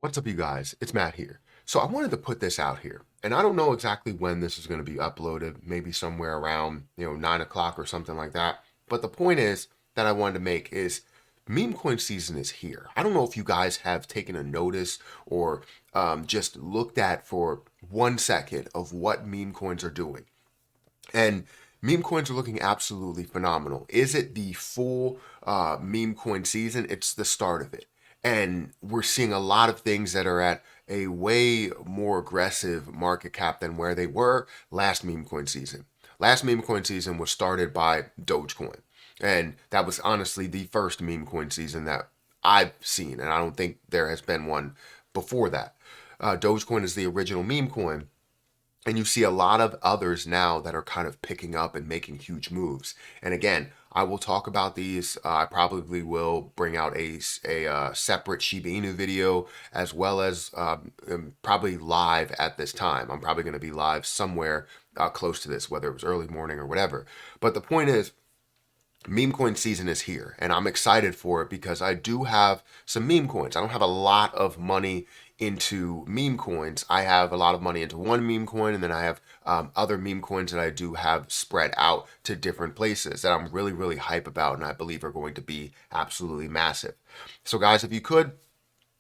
What's up, you guys? It's Matt here. So I wanted to put this out here, and I don't know exactly when this is going to be uploaded, maybe somewhere around, 9 o'clock or something like that. But the point is that I wanted to make is meme coin season is here. I don't know if you guys have taken a notice or just looked at for 1 second of what meme coins are doing. And meme coins are looking absolutely phenomenal. Is it the full meme coin season? It's the start of it. And we're seeing a lot of things that are at a way more aggressive market cap than where they were last meme coin season. Last meme coin season was started by Dogecoin. And that was honestly the first meme coin season that I've seen. And I don't think there has been one before that. Dogecoin is the original meme coin. And you see a lot of others now that are kind of picking up and making huge moves. And again, I will talk about these. I probably will bring out a separate Shiba Inu video as well as probably live at this time. I'm probably going to be live somewhere close to this, whether it was early morning or whatever. But the point is, meme coin season is here and I'm excited for it because I do have some meme coins. I don't have a lot of money into meme coins. I have a lot of money into one meme coin, and then I have other meme coins that I do have spread out to different places that I'm really, really hype about and I believe are going to be absolutely massive. So guys, if you could,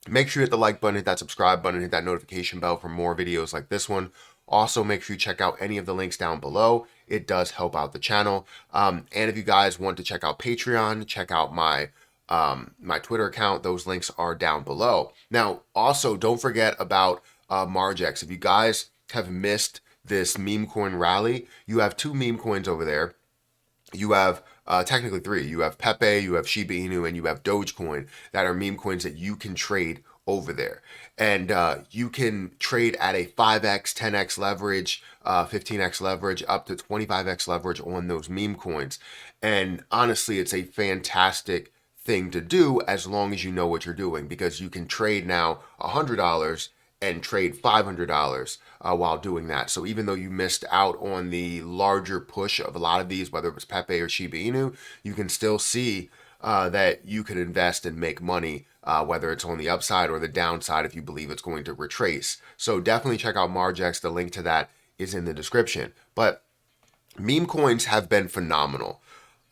make sure you hit the like button, hit that subscribe button, hit that notification bell for more videos like this one. Also, make sure you check out any of the links down below. It does help out the channel. And if you guys want to check out Patreon, check out my Twitter account. Those links are down below. Now, also, don't forget about Margex. If you guys have missed this meme coin rally, you have two meme coins over there. You have technically three. You have Pepe, you have Shiba Inu, and you have Dogecoin that are meme coins that you can trade over there. And you can trade at a 5x, 10x leverage, 15x leverage, up to 25x leverage on those meme coins. And honestly, it's a fantastic thing to do as long as you know what you're doing, because you can trade now $100 and trade $500 while doing that. So even though you missed out on the larger push of a lot of these, whether it was Pepe or Shiba Inu, you can still see that you can invest and make money, whether it's on the upside or the downside if you believe it's going to retrace. So definitely check out Margex. The link to that is in the description. But meme coins have been phenomenal.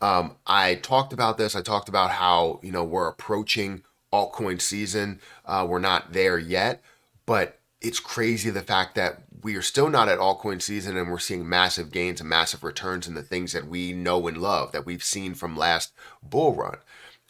I talked about this. I talked about how, we're approaching altcoin season. We're not there yet, but it's crazy the fact that we are still not at altcoin season and we're seeing massive gains and massive returns in the things that we know and love that we've seen from last bull run.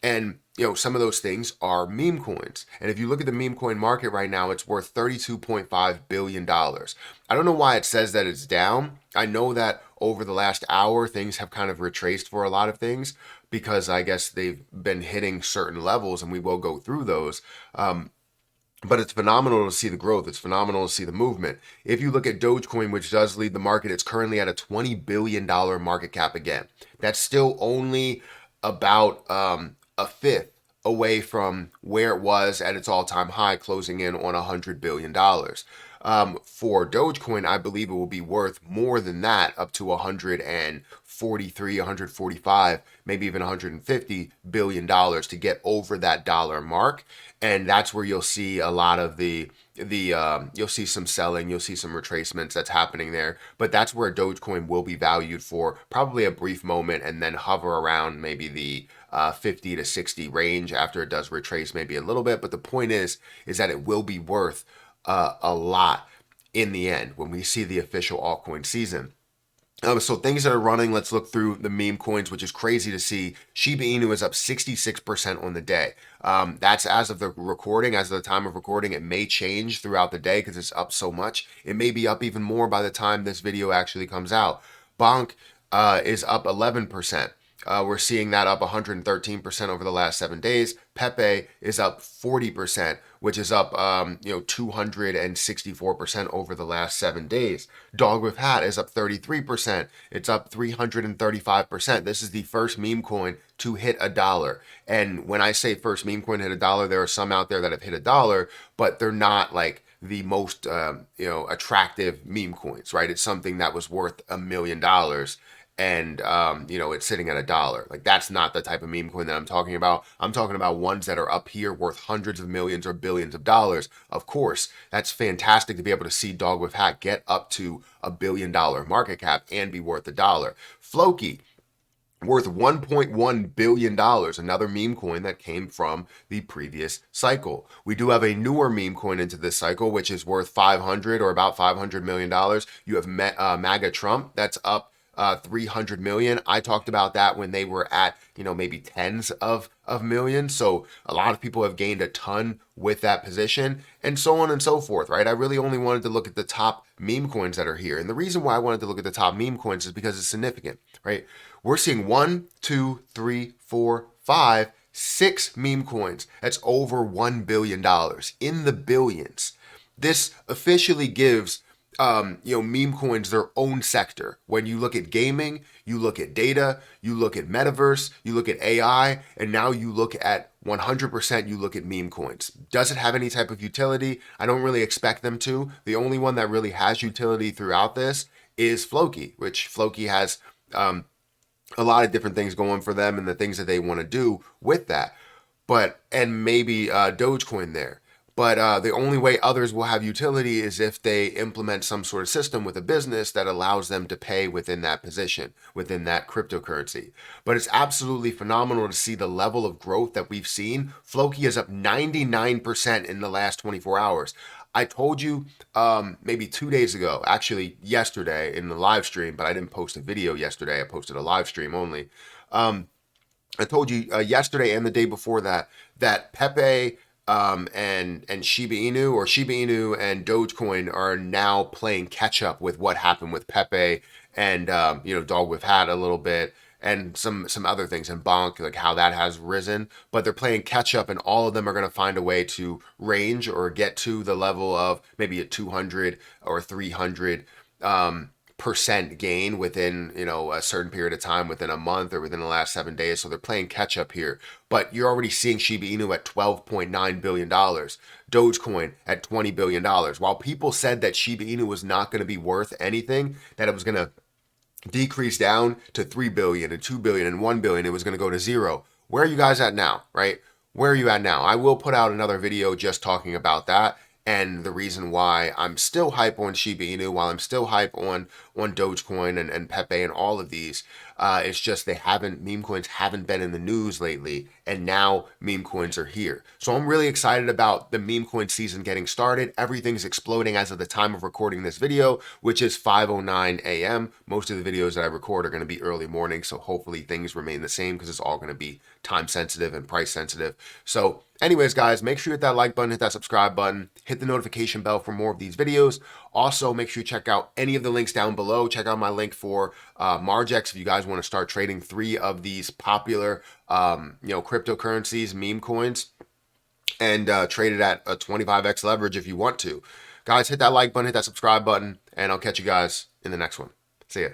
And, some of those things are meme coins. And if you look at the meme coin market right now, it's worth $32.5 billion. I don't know why it says that it's down. I know that over the last hour, things have kind of retraced for a lot of things because I guess they've been hitting certain levels, and we will go through those. But it's phenomenal to see the growth. It's phenomenal to see the movement. If you look at Dogecoin, which does lead the market, it's currently at a $20 billion market cap again. That's still only about a fifth away from where it was at its all-time high, closing in on $100 billion. For Dogecoin, I believe it will be worth more than that, up to 143, 145, maybe even $150 billion to get over that dollar mark. And that's where you'll see a lot of you'll see some selling, you'll see some retracements that's happening there. But that's where Dogecoin will be valued for probably a brief moment and then hover around maybe the 50 to 60 range after it does retrace maybe a little bit. But the point is that it will be worth a lot in the end when we see the official altcoin season. So things that are running, let's look through the meme coins, which is crazy to see. Shiba Inu is up 66% on the day. That's as of the recording. As of the time of recording, it may change throughout the day because it's up so much. It may be up even more by the time this video actually comes out. Bonk is up 11%. We're seeing that up 113% over the last 7 days. Pepe is up 40%, which is up 264% over the last 7 days. Dog with Hat is up 33%. It's up 335%. This is the first meme coin to hit $1. And when I say first meme coin to hit $1, there are some out there that have hit $1, but they're not like the most attractive meme coins, right? It's something that was worth $1 million. and it's sitting at $1. Like, that's not the type of meme coin that I'm talking about. I'm talking about ones that are up here worth hundreds of millions or billions of dollars. Of course, that's fantastic to be able to see Dog with Hat get up to $1 billion market cap and be worth $1. Floki, worth $1.1 billion, another meme coin that came from the previous cycle. We do have a newer meme coin into this cycle, which is worth 500 or about $500 million. You have MAGA Trump, that's up 300 million. I talked about that when they were at, maybe tens of millions. So a lot of people have gained a ton with that position, and so on and so forth, right? I really only wanted to look at the top meme coins that are here. And the reason why I wanted to look at the top meme coins is because it's significant, right? We're seeing 1, 2, 3, 4, 5, 6 meme coins. That's over $1 billion, in the billions. This officially gives meme coins their own sector. When you look at gaming, you look at data, you look at metaverse, you look at AI, and now you look at 100% you look at meme coins. Does it have any type of utility? I don't really expect them to. The only one that really has utility throughout this is Floki, which Floki has a lot of different things going for them and the things that they want to do with that. And maybe Dogecoin there. But the only way others will have utility is if they implement some sort of system with a business that allows them to pay within that position, within that cryptocurrency. But it's absolutely phenomenal to see the level of growth that we've seen. Floki is up 99% in the last 24 hours. I told you maybe 2 days ago, actually yesterday in the live stream, but I didn't post a video yesterday. I posted a live stream only. I told you yesterday and the day before that Pepe and Shiba Inu, or Shiba Inu and Dogecoin, are now playing catch up with what happened with Pepe and Dog with Hat a little bit, and some other things, and Bonk, like how that has risen. But they're playing catch up, and all of them are going to find a way to range or get to the level of maybe a 200 or 300 percent gain within a certain period of time, within a month or within the last 7 days. So they're playing catch up here. But you're already seeing Shiba Inu at $12.9 billion, Dogecoin at $20 billion. While people said that Shiba Inu was not going to be worth anything, that it was going to decrease down to 3 billion and 2 billion and 1 billion, it was going to go to zero. Where are you guys at now, right? Where are you at now? I will put out another video just talking about that, and the reason why I'm still hype on Shiba Inu, while I'm still hype on Dogecoin and Pepe and all of these. It's just meme coins haven't been in the news lately, and now meme coins are here. So I'm really excited about the meme coin season getting started. Everything's exploding as of the time of recording this video, which is 5:09 a.m. Most of the videos that I record are going to be early morning, so hopefully things remain the same because it's all going to be time sensitive and price sensitive. So anyways, guys, make sure you hit that like button, hit that subscribe button, hit the notification bell for more of these videos. Also, make sure you check out any of the links down below. Check out my link for Margex if you guys want to start trading 3 of these popular cryptocurrencies, meme coins, and trade it at a 25x leverage if you want to. Guys, hit that like button, hit that subscribe button, and I'll catch you guys in the next one. See ya.